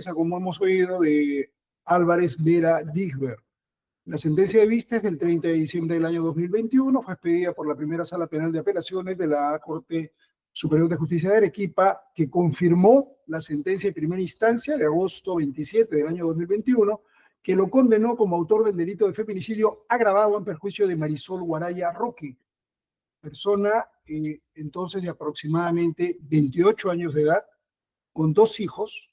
defensa, como hemos oído, de Álvarez Vera Digber. La sentencia de vista es del 30 de diciembre del año 2021, fue expedida por la primera sala penal de apelaciones de la Corte Superior de Justicia de Arequipa, que confirmó la sentencia de primera instancia de agosto 27 del año 2021, que lo condenó como autor del delito de feminicidio agravado en perjuicio de Marisol Guaraya Roque, persona entonces de aproximadamente 28 años de edad, con 2 hijos,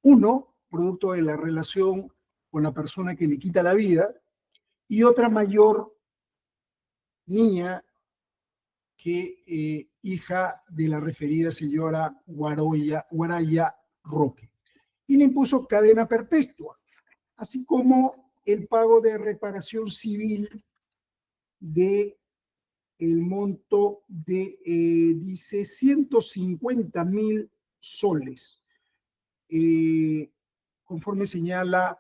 uno producto de la relación con la persona que le quita la vida, y otra mayor niña que hija de la referida señora Guaraya Roque. Y le impuso cadena perpetua, así como el pago de reparación civil de el monto de, dice, 150.000 soles, conforme señala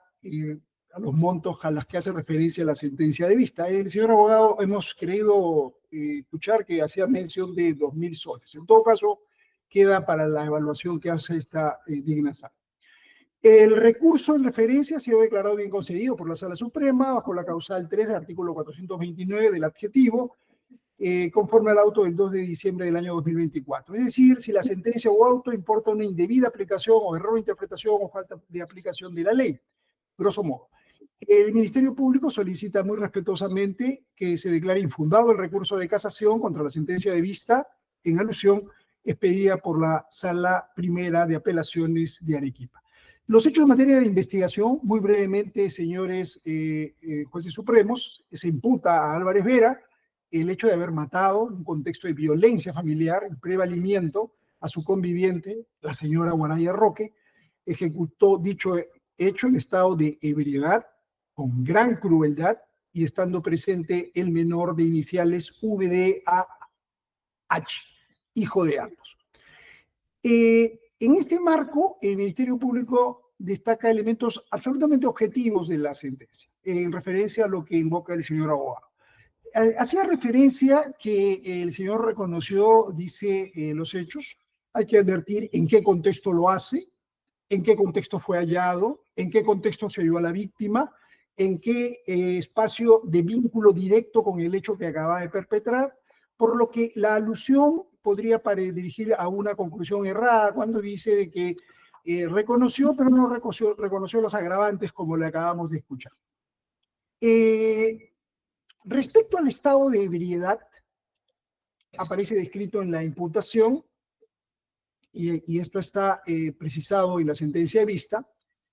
a los montos a los que hace referencia la sentencia de vista. El señor abogado, hemos creído escuchar que hacía mención de 2.000 soles. En todo caso, queda para la evaluación que hace esta digna sala. El recurso en referencia ha sido declarado bien concedido por la Sala Suprema bajo la causal 3 del artículo 429 del adjetivo, conforme al auto del 2 de diciembre del año 2024. Es decir, si la sentencia o auto importa una indebida aplicación o error de interpretación o falta de aplicación de la ley, grosso modo. El Ministerio Público solicita muy respetuosamente que se declare infundado el recurso de casación contra la sentencia de vista en alusión expedida por la Sala Primera de Apelaciones de Arequipa. Los hechos en materia de investigación, muy brevemente, señores jueces supremos, se imputa a Álvarez Vera el hecho de haber matado en un contexto de violencia familiar y prevalimiento a su conviviente, la señora Guaraya Roque. Ejecutó dicho hecho en estado de ebriedad, con gran crueldad, y estando presente el menor de iniciales VDAH, hijo de ambos. En este marco, el Ministerio Público destaca elementos absolutamente objetivos de la sentencia, en referencia a lo que invoca el señor abogado. Hacía referencia que el señor reconoció, dice, los hechos. Hay que advertir en qué contexto lo hace, en qué contexto fue hallado, en qué contexto se halló a la víctima, en qué espacio de vínculo directo con el hecho que acaba de perpetrar, por lo que la alusión podría dirigir a una conclusión errada cuando dice de que reconoció, pero no reconoció los agravantes como le acabamos de escuchar. Respecto al estado de ebriedad, aparece descrito en la imputación, y esto está precisado en la sentencia de vista,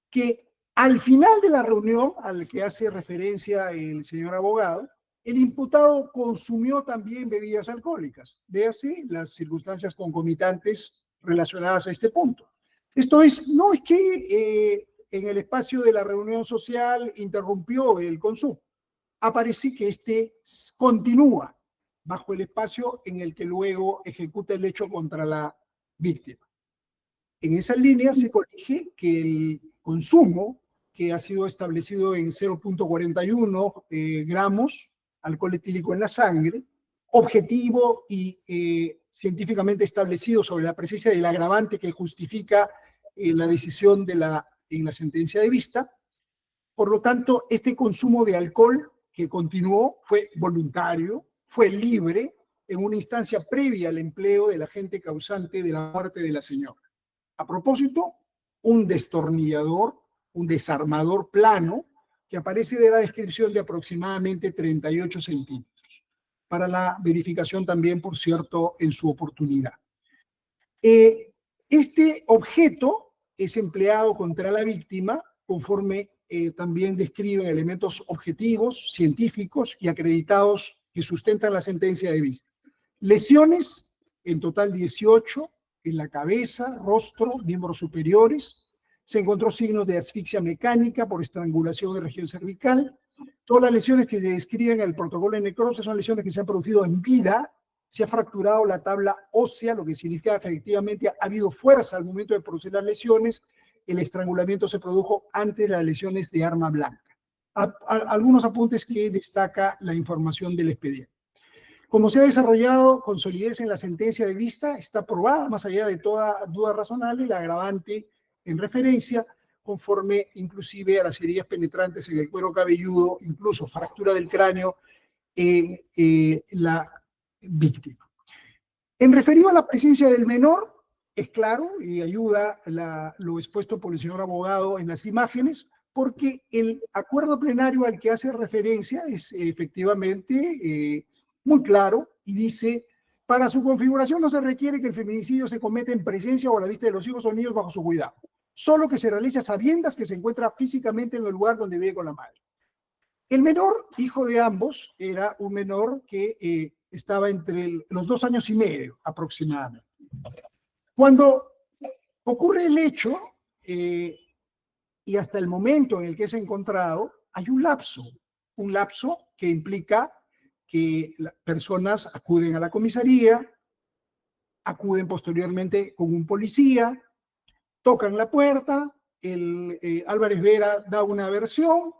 que al final de la reunión al que hace referencia el señor abogado, el imputado consumió también bebidas alcohólicas. Véase las circunstancias concomitantes relacionadas a este punto. Esto es, no es que en el espacio de la reunión social interrumpió el consumo. Aparece que este continúa bajo el espacio en el que luego ejecuta el hecho contra la víctima. En esa línea se corrige que el consumo, que ha sido establecido en 0.41 gramos alcohol etílico en la sangre, objetivo y científicamente establecido sobre la presencia del agravante que justifica la decisión en la sentencia de vista. Por lo tanto, este consumo de alcohol que continuó fue voluntario, fue libre, en una instancia previa al empleo del agente causante de la muerte de la señora. A propósito, un destornillador, un desarmador plano, que aparece de la descripción de aproximadamente 38 centímetros, para la verificación también, por cierto, en su oportunidad. Este objeto es empleado contra la víctima conforme también describen elementos objetivos, científicos y acreditados que sustentan la sentencia de vista. Lesiones, en total 18, en la cabeza, rostro, miembros superiores. Se encontró signos de asfixia mecánica por estrangulación de región cervical. Todas las lesiones que se describen en el protocolo de necrosis son lesiones que se han producido en vida. Se ha fracturado la tabla ósea, lo que significa que efectivamente ha habido fuerza al momento de producir las lesiones. El estrangulamiento se produjo antes de las lesiones de arma blanca. Algunos apuntes que destaca la información del expediente. Como se ha desarrollado con solidez en la sentencia de vista, está probada, más allá de toda duda razonable, la agravante en referencia, conforme inclusive a las heridas penetrantes en el cuero cabelludo, incluso fractura del cráneo en la víctima. En referido a la presencia del menor, es claro y ayuda lo expuesto por el señor abogado en las imágenes, porque el acuerdo plenario al que hace referencia es efectivamente muy claro y dice: para su configuración no se requiere que el feminicidio se cometa en presencia o a la vista de los hijos o niños bajo su cuidado, solo que se realice a sabiendas que se encuentra físicamente en el lugar donde vive con la madre. El menor, hijo de ambos, era un menor que estaba entre los 2 años y medio aproximadamente. Cuando ocurre el hecho, y hasta el momento en el que es encontrado, hay un lapso que implica que las personas acuden a la comisaría, acuden posteriormente con un policía, tocan la puerta, Álvarez Vera da una versión,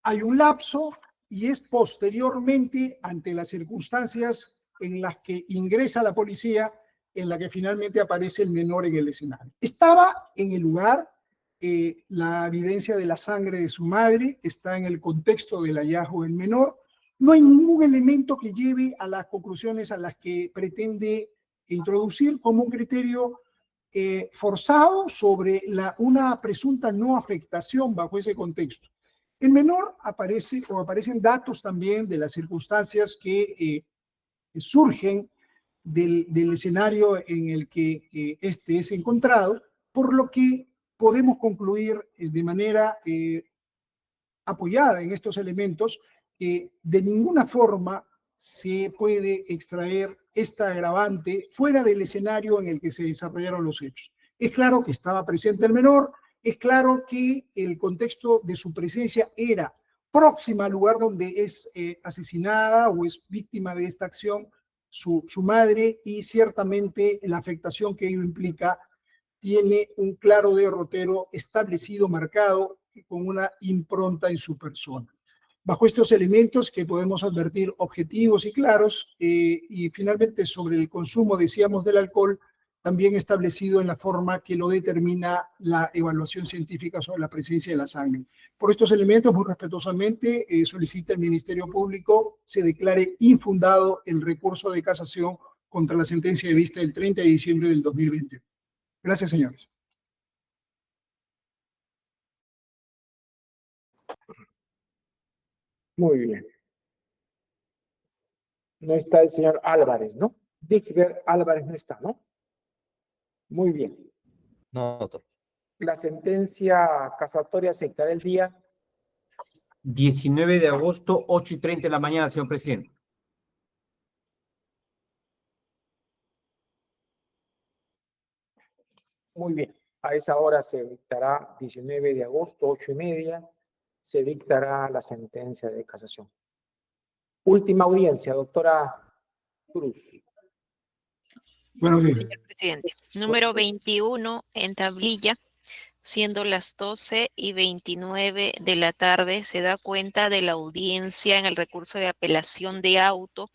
hay un lapso y es posteriormente, ante las circunstancias en las que ingresa la policía, en la que finalmente aparece el menor en el escenario. Estaba en el lugar, la evidencia de la sangre de su madre está en el contexto del hallazgo del menor. No hay ningún elemento que lleve a las conclusiones a las que pretende introducir como un criterio forzado sobre una presunta no afectación bajo ese contexto. El menor aparece, o aparecen datos también de las circunstancias que surgen del escenario en el que este es encontrado, por lo que podemos concluir de manera apoyada en estos elementos que de ninguna forma se puede extraer esta agravante fuera del escenario en el que se desarrollaron los hechos. Es claro que estaba presente el menor, es claro que el contexto de su presencia era próxima al lugar donde es asesinada o es víctima de esta acción su madre, y ciertamente la afectación que ello implica tiene un claro derrotero establecido, marcado, con una impronta en su persona. Bajo estos elementos que podemos advertir objetivos y claros, y finalmente sobre el consumo, decíamos, del alcohol, también establecido en la forma que lo determina la evaluación científica sobre la presencia de la sangre. Por estos elementos, muy respetuosamente, solicita el Ministerio Público se declare infundado el recurso de casación contra la sentencia de vista del 30 de diciembre del 2021. Gracias, señores. Muy bien. No está el señor Álvarez, ¿no? Dickbert Álvarez no está, ¿no? Muy bien. No, doctor. La sentencia casatoria se dictará el día 19 de agosto, 8:30 de la mañana, señor presidente. Muy bien. A esa hora se dictará 19 de agosto, 8:30, se dictará la sentencia de casación. Última audiencia, doctora Cruz. Buenos días. Señor presidente, número 21 en tablilla, siendo las 12:29 de la tarde, se da cuenta de la audiencia en el recurso de apelación de auto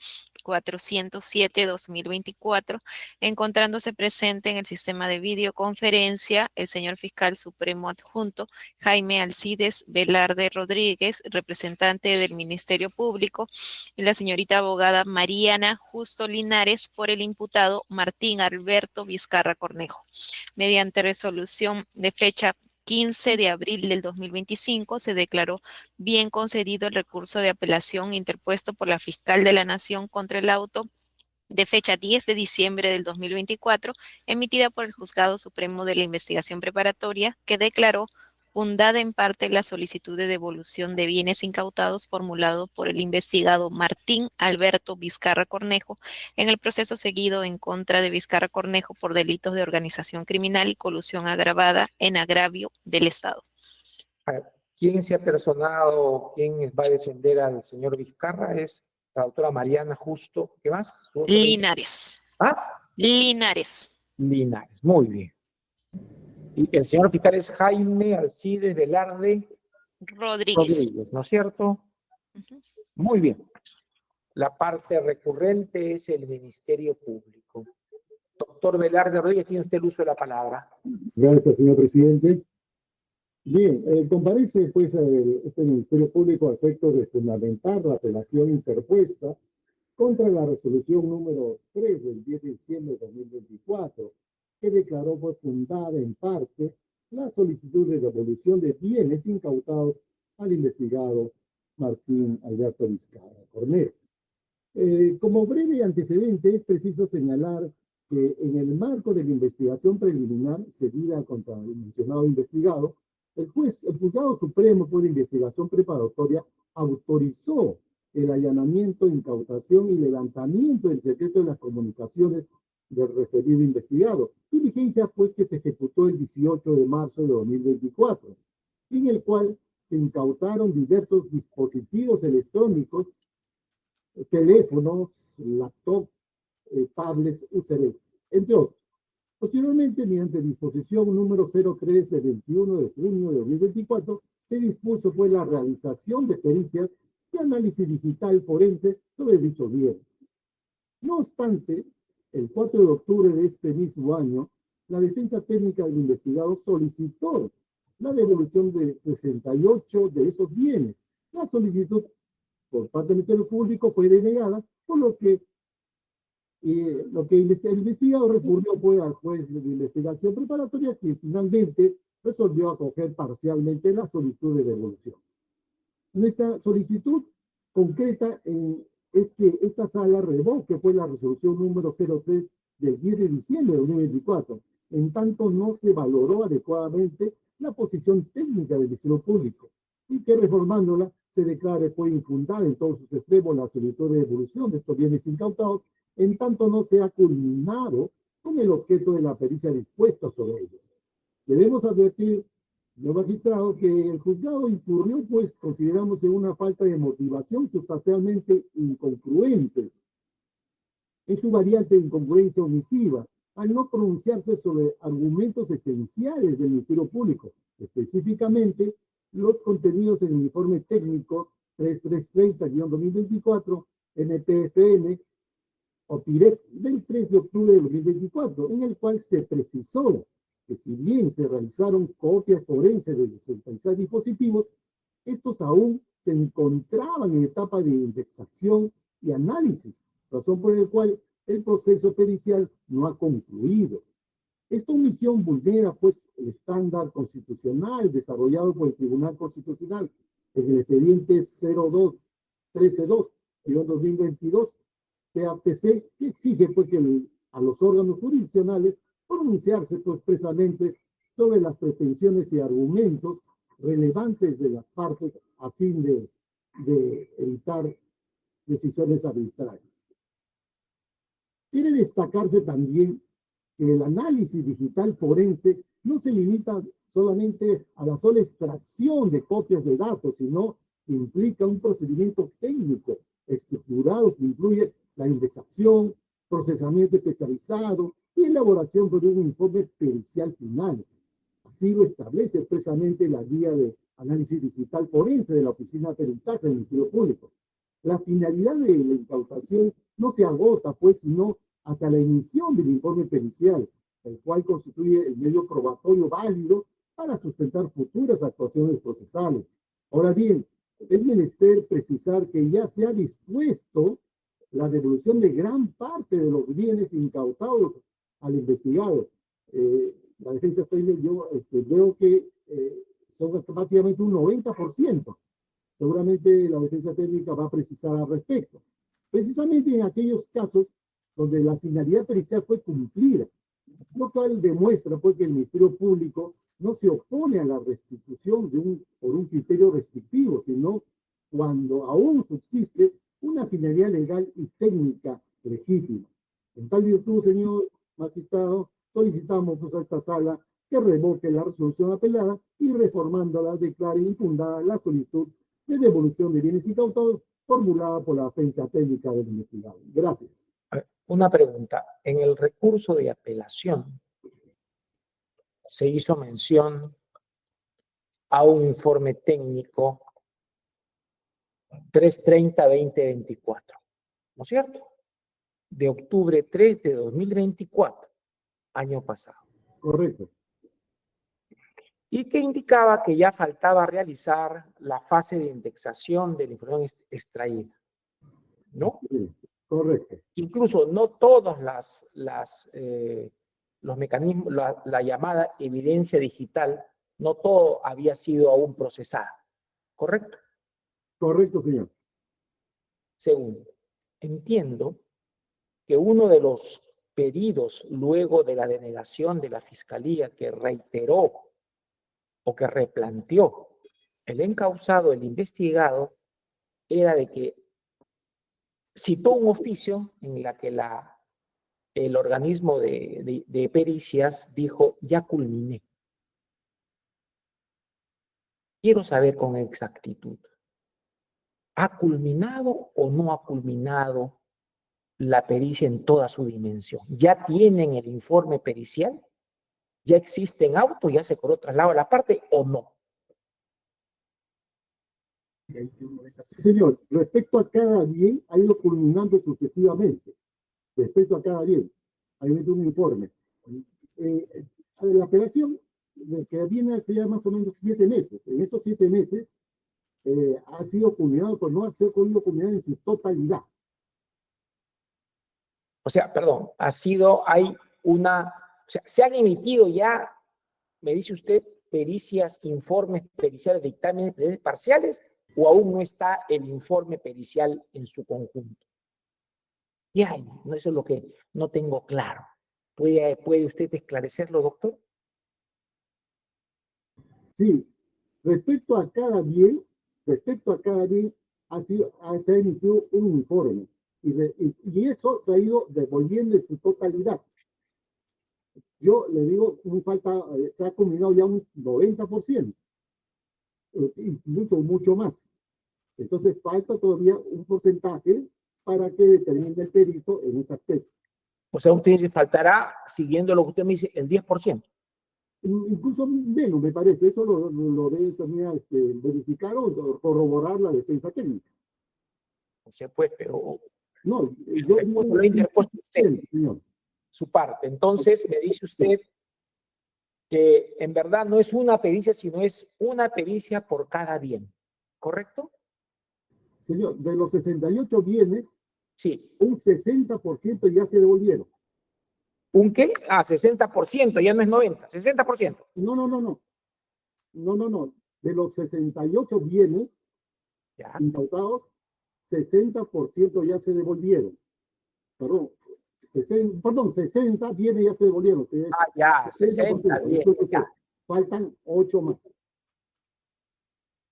407-2024, encontrándose presente en el sistema de videoconferencia el señor fiscal supremo adjunto Jaime Alcides Velarde Rodríguez, representante del Ministerio Público, y la señorita abogada Mariana Justo Linares por el imputado Martín Alberto Vizcarra Cornejo. Mediante resolución de fecha 15 de abril del 2025 se declaró bien concedido el recurso de apelación interpuesto por la fiscal de la Nación contra el auto de fecha 10 de diciembre del 2024, emitida por el Juzgado Supremo de la Investigación Preparatoria, que declaró fundada en parte la solicitud de devolución de bienes incautados formulado por el investigado Martín Alberto Vizcarra Cornejo en el proceso seguido en contra de Vizcarra Cornejo por delitos de organización criminal y colusión agravada en agravio del Estado. ¿Quién se ha personado, quién va a defender al señor Vizcarra? Es la doctora Mariana Justo. ¿Qué más? Linares. ¿Ah? Linares. Linares, muy bien. Y el señor fiscal es Jaime Alcides Velarde Rodríguez. ¿No es cierto? Muy bien. La parte recurrente es el Ministerio Público. Doctor Velarde Rodríguez, tiene usted el uso de la palabra. Gracias, señor presidente. Bien, comparece pues este Ministerio Público a efecto de fundamentar la apelación interpuesta contra la resolución número 3 del 10 de diciembre de 2024, que declaró pues fundada en parte la solicitud de devolución de bienes incautados al investigado Martín Alberto Vizcarra Cornet. Como breve antecedente, es preciso señalar que en el marco de la investigación preliminar seguida contra el mencionado investigado, el Juzgado Supremo de Investigación Preparatoria autorizó el allanamiento, incautación y levantamiento del secreto de las comunicaciones del referido investigado, diligencia pues que se ejecutó el 18 de marzo de 2024, en el cual se incautaron diversos dispositivos electrónicos, teléfonos, laptops, tablets, UCBs, entre otros. Posteriormente, mediante disposición número 03 de 21 de junio de 2024, se dispuso pues la realización de pericias y análisis digital forense sobre dichos bienes. No obstante, el 4 de octubre de este mismo año, la defensa técnica del investigado solicitó la devolución de 68 de esos bienes. La solicitud por parte del Ministerio Público fue denegada, por lo que el investigador recurrió pues, al juez de investigación preparatoria, que finalmente resolvió acoger parcialmente la solicitud de devolución. Nuestra solicitud concreta es que esta sala revoque pues, la resolución número 03 del 10 de diciembre de 2024, en tanto no se valoró adecuadamente la posición técnica del Ministerio Público, y que reformándola se declare pues, infundada en todos sus extremos la solicitud de devolución de estos bienes incautados, en tanto no se ha culminado con el objeto de la pericia dispuesta sobre ellos. Debemos advertir, señor magistrado, que el juzgado incurrió, pues, consideramos, en una falta de motivación sustancialmente incongruente, en su variante de incongruencia omisiva, al no pronunciarse sobre argumentos esenciales del Ministerio Público, específicamente los contenidos en el informe técnico 3330-2024, NPFN, o PIREP del 3 de octubre de 2024, en el cual se precisó que si bien se realizaron copias forenses de 66 dispositivos, estos aún se encontraban en etapa de indexación y análisis, razón por la cual el proceso pericial no ha concluido. Esta omisión vulnera, pues, el estándar constitucional desarrollado por el Tribunal Constitucional en el expediente 02-132-2022, PAPC, que exige pues, a los órganos jurisdiccionales pronunciarse pues, expresamente sobre las pretensiones y argumentos relevantes de las partes a fin de evitar decisiones arbitrarias. Quiere destacarse también que el análisis digital forense no se limita solamente a la sola extracción de copias de datos, sino que implica un procedimiento técnico estructurado que incluye la indexación, procesamiento especializado y elaboración de un informe pericial final. Así lo establece expresamente la guía de análisis digital forense de la Oficina Peritaje del Ministerio Público. La finalidad de la incautación no se agota, pues, sino hasta la emisión del informe pericial, el cual constituye el medio probatorio válido para sustentar futuras actuaciones procesales. Ahora bien, es menester precisar que ya se ha dispuesto la devolución de gran parte de los bienes incautados al investigado. La defensa técnica, yo veo que son prácticamente un 90%. Seguramente la defensa técnica va a precisar al respecto. Precisamente en aquellos casos donde la finalidad pericial fue cumplida, lo cual demuestra pues, que el Ministerio Público no se opone a la restitución por un criterio restrictivo, sino cuando aún subsiste una finalidad legal y técnica legítima. En tal virtud, señor magistrado, solicitamos pues, a esta sala que revoque la resolución apelada y reformándola declare infundada la solicitud de devolución de bienes incautados formulada por la defensa técnica del investigado. Gracias. Una pregunta. En el recurso de apelación se hizo mención a un informe técnico 330-2024, ¿no es cierto? De octubre 3 de 2024. año pasado. Correcto. Y que indicaba que ya faltaba realizar la fase de indexación de la información extraída, ¿no? Sí, correcto. Incluso no todos los mecanismos, la llamada evidencia digital, no todo había sido aún procesado, ¿correcto? Correcto, señor. Segundo, entiendo que uno de los pedidos luego de la denegación de la Fiscalía que reiteró o que replanteó el encausado, el investigado, era de que citó un oficio en la que el organismo de pericias dijo, ya culminé. Quiero saber con exactitud, ¿ha culminado o no ha culminado la pericia en toda su dimensión? ¿Ya tienen el informe pericial? ¿Ya existe en auto? ¿Ya se cobró traslado a la parte o no? Sí, señor. Respecto a cada bien, ha ido culminando sucesivamente. Respecto a cada bien, hay un informe. La operación que viene hace ya más o menos 7 meses. En esos 7 meses ha sido culminado, pero no ha sido culminado en su totalidad. O sea, perdón, o sea, se han emitido ya, me dice usted, pericias, informes periciales, dictámenes periciales parciales, o aún no está el informe pericial en su conjunto. Ya, no, eso es lo que no tengo claro. ¿Puede usted esclarecerlo, doctor? Sí, respecto a cada bien, se ha emitido un informe y eso se ha ido devolviendo en su totalidad. Yo le digo, se ha culminado ya un 90%, incluso mucho más. Entonces falta todavía un porcentaje para que determine el perito en ese aspecto. O sea, usted dice, faltará, siguiendo lo que usted me dice, el 10%. Incluso menos, me parece. Eso lo debe también verificar o corroborar la defensa técnica. No sé, pues, pero No, yo lo he interpuesto usted, señor. su parte. Entonces, me dice usted que en verdad no es una pericia, sino es una pericia por cada bien. ¿Correcto? Señor, de los 68 bienes, Sí. un 60% ya se devolvieron. ¿Un qué? 60%, ya no es 90, 60%. No. De los 68 bienes Ya. incautados, 60% ya se devolvieron. Perdón, 60 bienes ya se devolvieron. Ya, 60 bienes. Ya. Faltan 8 más.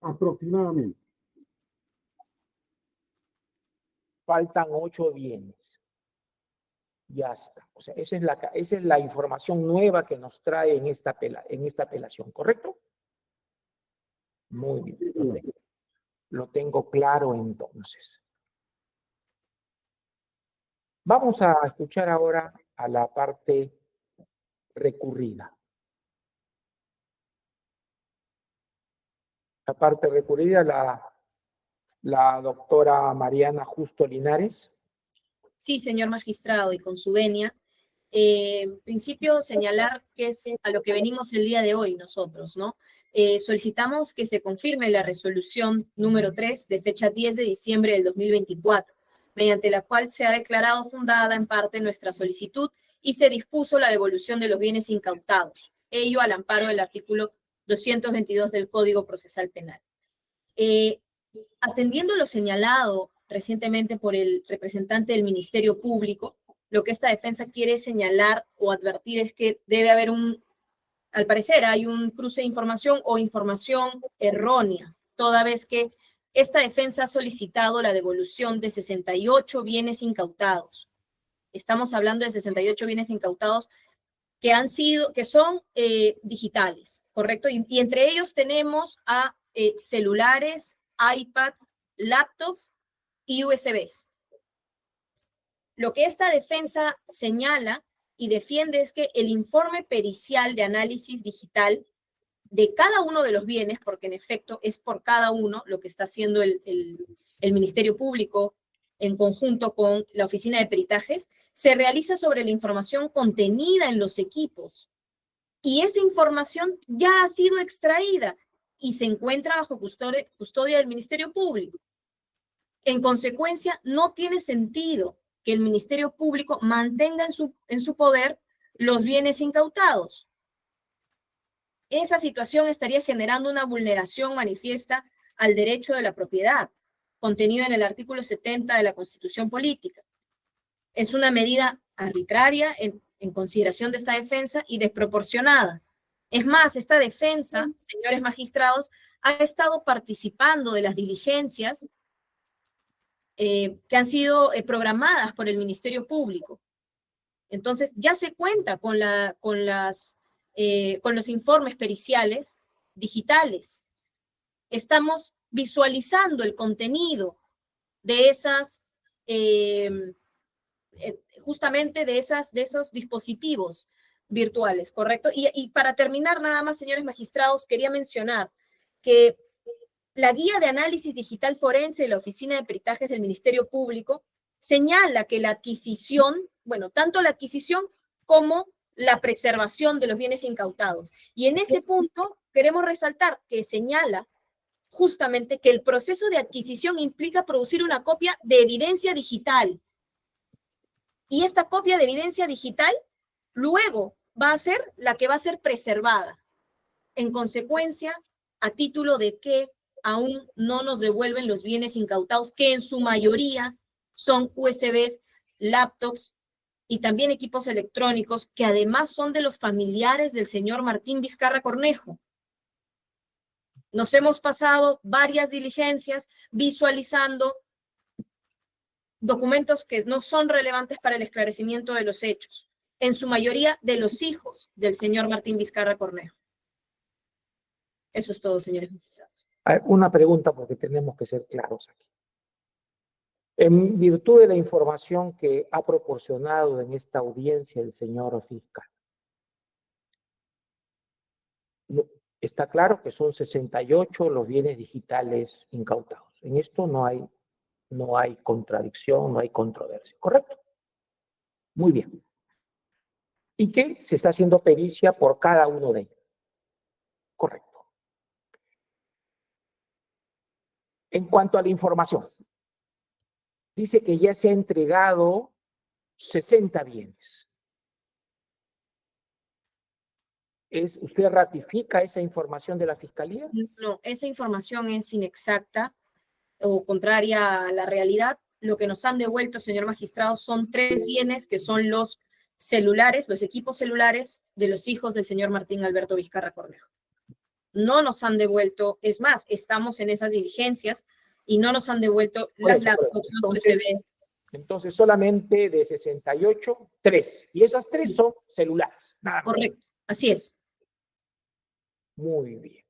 Aproximadamente. Faltan 8 bienes. Ya está. O sea, esa es la información nueva que nos trae en esta apelación, ¿correcto? Muy bien. Lo tengo claro entonces. Vamos a escuchar ahora a la parte recurrida. La parte recurrida, la doctora Mariana Justo Linares. Sí, señor magistrado, y con su venia. En principio, señalar que es a lo que venimos el día de hoy nosotros, ¿no? Solicitamos que se confirme la resolución número 3 de fecha 10 de diciembre del 2024, mediante la cual se ha declarado fundada en parte nuestra solicitud y se dispuso la devolución de los bienes incautados, ello al amparo del artículo 222 del Código Procesal Penal. Atendiendo lo señalado recientemente por el representante del Ministerio Público, lo que esta defensa quiere señalar o advertir es que debe haber al parecer hay un cruce de información o información errónea, toda vez que esta defensa ha solicitado la devolución de 68 bienes incautados. Estamos hablando de 68 bienes incautados que son digitales, ¿correcto? Y entre ellos tenemos a celulares, iPads, laptops y USBs. Lo que esta defensa señala y defiende es que el informe pericial de análisis digital de cada uno de los bienes, porque en efecto es por cada uno lo que está haciendo el Ministerio Público en conjunto con la Oficina de Peritajes, se realiza sobre la información contenida en los equipos. Y esa información ya ha sido extraída y se encuentra bajo custodia del Ministerio Público. En consecuencia, no tiene sentido que el Ministerio Público mantenga en su poder los bienes incautados. Esa situación estaría generando una vulneración manifiesta al derecho de la propiedad, contenido en el artículo 70 de la Constitución Política. Es una medida arbitraria en consideración de esta defensa y desproporcionada. Es más, esta defensa, señores magistrados, ha estado participando de las diligencias que han sido programadas por el Ministerio Público. Entonces, ya se cuenta con los informes periciales digitales. Estamos visualizando el contenido de esas, justamente de esos dispositivos virtuales, ¿correcto? Y para terminar, nada más, señores magistrados, quería mencionar que la guía de análisis digital forense de la Oficina de Peritajes del Ministerio Público señala que la adquisición, bueno, tanto la adquisición como la preservación de los bienes incautados. Y en ese punto queremos resaltar que señala justamente que el proceso de adquisición implica producir una copia de evidencia digital. Y esta copia de evidencia digital luego va a ser la que va a ser preservada. En consecuencia, a título de que aún no nos devuelven los bienes incautados, que en su mayoría son USBs, laptops y también equipos electrónicos, que además son de los familiares del señor Martín Vizcarra Cornejo. Nos hemos pasado varias diligencias visualizando documentos que no son relevantes para el esclarecimiento de los hechos, en su mayoría de los hijos del señor Martín Vizcarra Cornejo. Eso es todo, señores magistrados. Una pregunta, porque tenemos que ser claros aquí. En virtud de la información que ha proporcionado en esta audiencia el señor fiscal, está claro que son 68 los bienes digitales incautados. En esto no hay contradicción, no hay controversia, ¿correcto? Muy bien. Y que se está haciendo pericia por cada uno de ellos. Correcto. En cuanto a la información, dice que ya se ha entregado 60 bienes. ¿Usted ratifica esa información de la Fiscalía? No, esa información es inexacta o contraria a la realidad. Lo que nos han devuelto, señor magistrado, son 3 bienes que son los celulares, los equipos celulares de los hijos del señor Martín Alberto Vizcarra Cornejo. No nos han devuelto, es más, estamos en esas diligencias y no nos han devuelto las laptops, los USBs. Entonces, solamente de 68, 3. Y esas 3 son celulares. Nada más. Correcto, así es. Muy bien.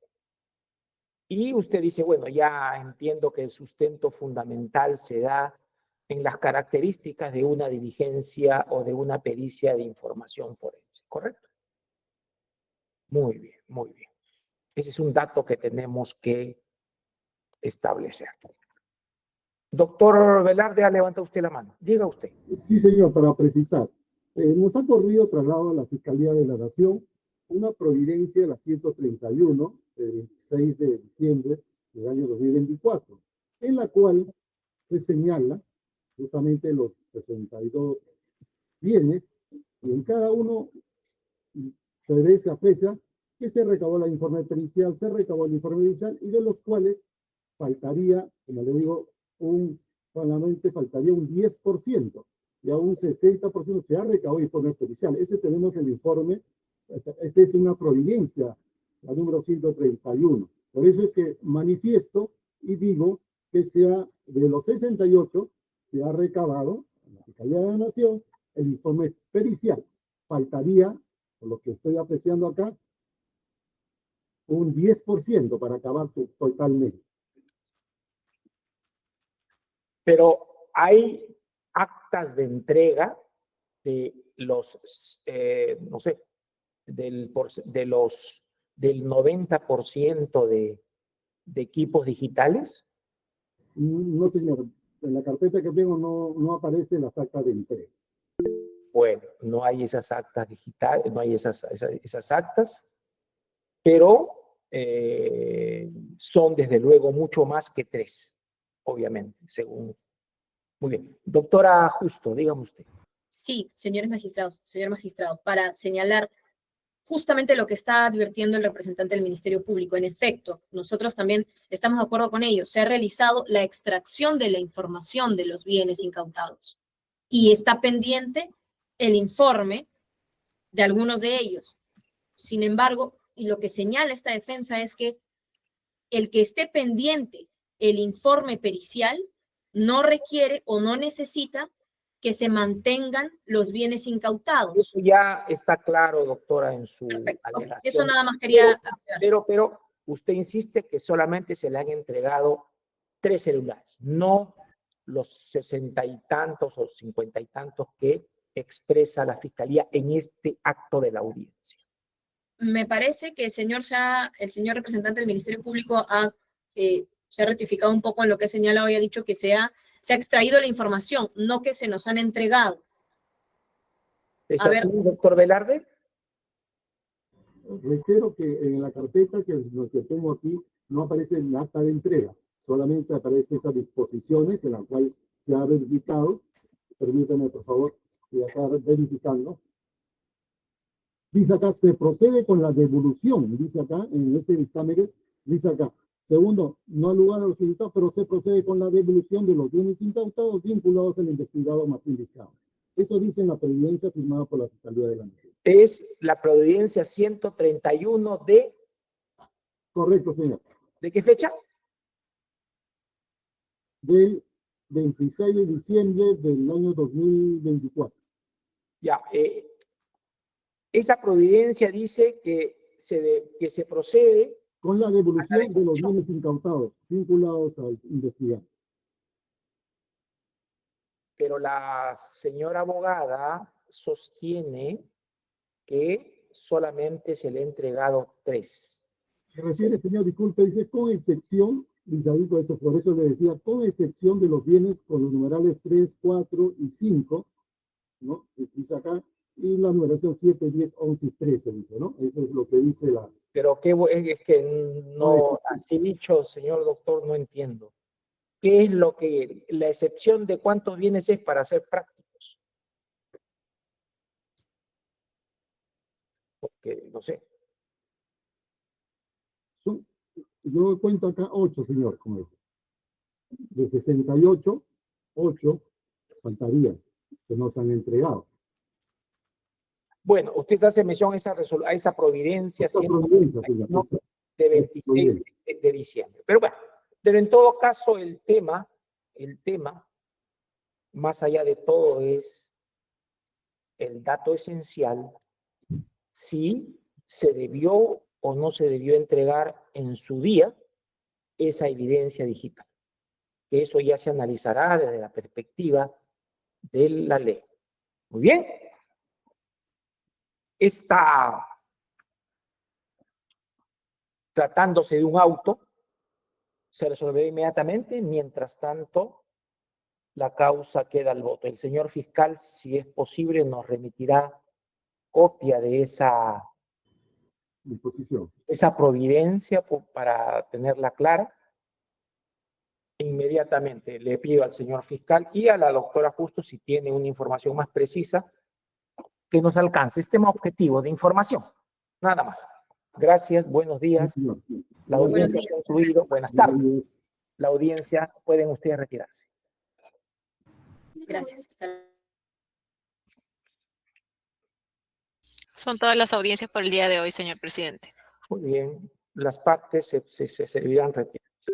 Y usted dice, bueno, ya entiendo que el sustento fundamental se da en las características de una diligencia o de una pericia de información forense, ¿correcto? Muy bien, muy bien. Ese es un dato que tenemos que establecer. Doctor Velarde, levanta usted la mano. Diga usted. Sí, señor, para precisar. Nos ha corrido traslado a la Fiscalía de la Nación una providencia de la 131 del 26 de diciembre del año 2024, en la cual se señala justamente los 62 bienes y en cada uno se aprecia que se recabó el informe pericial, se recabó el informe inicial y de los cuales faltaría, como le digo, solamente faltaría un 10% y a un 60% se ha recabado el informe pericial. Ese tenemos el informe, esta es una providencia, la número 131. Por eso es que manifiesto y digo que de los 68 se ha recabado en la Fiscalía de la Nación el informe pericial. Faltaría, por lo que estoy apreciando acá, un 10% para acabar totalmente. Pero hay actas de entrega de los, no sé, del 90% de equipos digitales. No, señor. en la carpeta que tengo no aparecen las actas de entrega. Bueno, no hay esas actas digitales, no hay esas actas, pero son desde luego mucho más que 3, obviamente, según. Muy bien. Doctora Justo, dígame usted. Sí, señor magistrado, para señalar justamente lo que está advirtiendo el representante del Ministerio Público. En efecto, nosotros también estamos de acuerdo con ello. Se ha realizado la extracción de la información de los bienes incautados y está pendiente el informe de algunos de ellos. Sin embargo, y lo que señala esta defensa es que el que esté pendiente el informe pericial no requiere o no necesita que se mantengan los bienes incautados. Eso ya está claro, doctora, en su Perfecto. alegación. Eso nada más quería... Pero usted insiste que solamente se le han entregado 3 celulares, no los 60 y tantos o 50 y tantos que expresa la Fiscalía en este acto de la audiencia. Me parece que el señor representante del Ministerio Público se ha rectificado un poco en lo que señala, había dicho que se ha extraído la información, no que se nos han entregado. ¿Es A así, ver. doctor Velarde? Reitero que en la carpeta que tengo aquí no aparece el acta de entrega, solamente aparece esas disposiciones en las cuales se ha verificado. Permítame, por favor, voy a estar verificando. Dice acá, se procede con la devolución, dice acá, en ese dictamen, dice acá. Segundo, no al lugar a los incautados, pero se procede con la devolución de los bienes incautados vinculados al investigado Martín Vizcarra. Eso dice en la providencia firmada por la Fiscalía de la Nación. Es la providencia 131 de... Correcto, señor. ¿De qué fecha? Del 26 de diciembre del año 2024. Ya, esa providencia dice que se procede con la devolución de los bienes incautados vinculados al investigado. Pero la señora abogada sostiene que solamente se le ha entregado 3. Se refiere, señor, disculpe, dice con excepción, dice ahí, por eso le decía, con excepción de los bienes con los numerales 3, 4 y 5, ¿no? Dice acá, y la numeración 7, 10, 11 y 13, dice, ¿no? Eso es lo que dice la... Pero es que no, así dicho, señor doctor, no entiendo. ¿Qué es lo que, la excepción de cuántos bienes es para ser prácticos? Porque, no sé. Yo cuento acá 8, señor, como dice. De 68, 8 faltarían, que nos han entregado. Bueno, usted hace mención a esa providencia, de 26 de diciembre. Pero bueno, pero en todo caso el tema, más allá de todo, es el dato esencial, si se debió o no se debió entregar en su día esa evidencia digital. Que eso ya se analizará desde la perspectiva de la ley. Muy bien. Está tratándose de un auto, se resolverá inmediatamente, mientras tanto la causa queda al voto. El señor fiscal, si es posible, nos remitirá copia de esa disposición, esa providencia para tenerla clara. Inmediatamente le pido al señor fiscal y a la doctora Justo, si tiene una información más precisa, que nos alcance este tema objetivo de información. Nada más. Gracias, buenos días. La audiencia ha concluido. Buenas tardes. La audiencia, pueden ustedes retirarse. Gracias. Son todas las audiencias por el día de hoy, señor presidente. Muy bien. Las partes se deberán retirarse.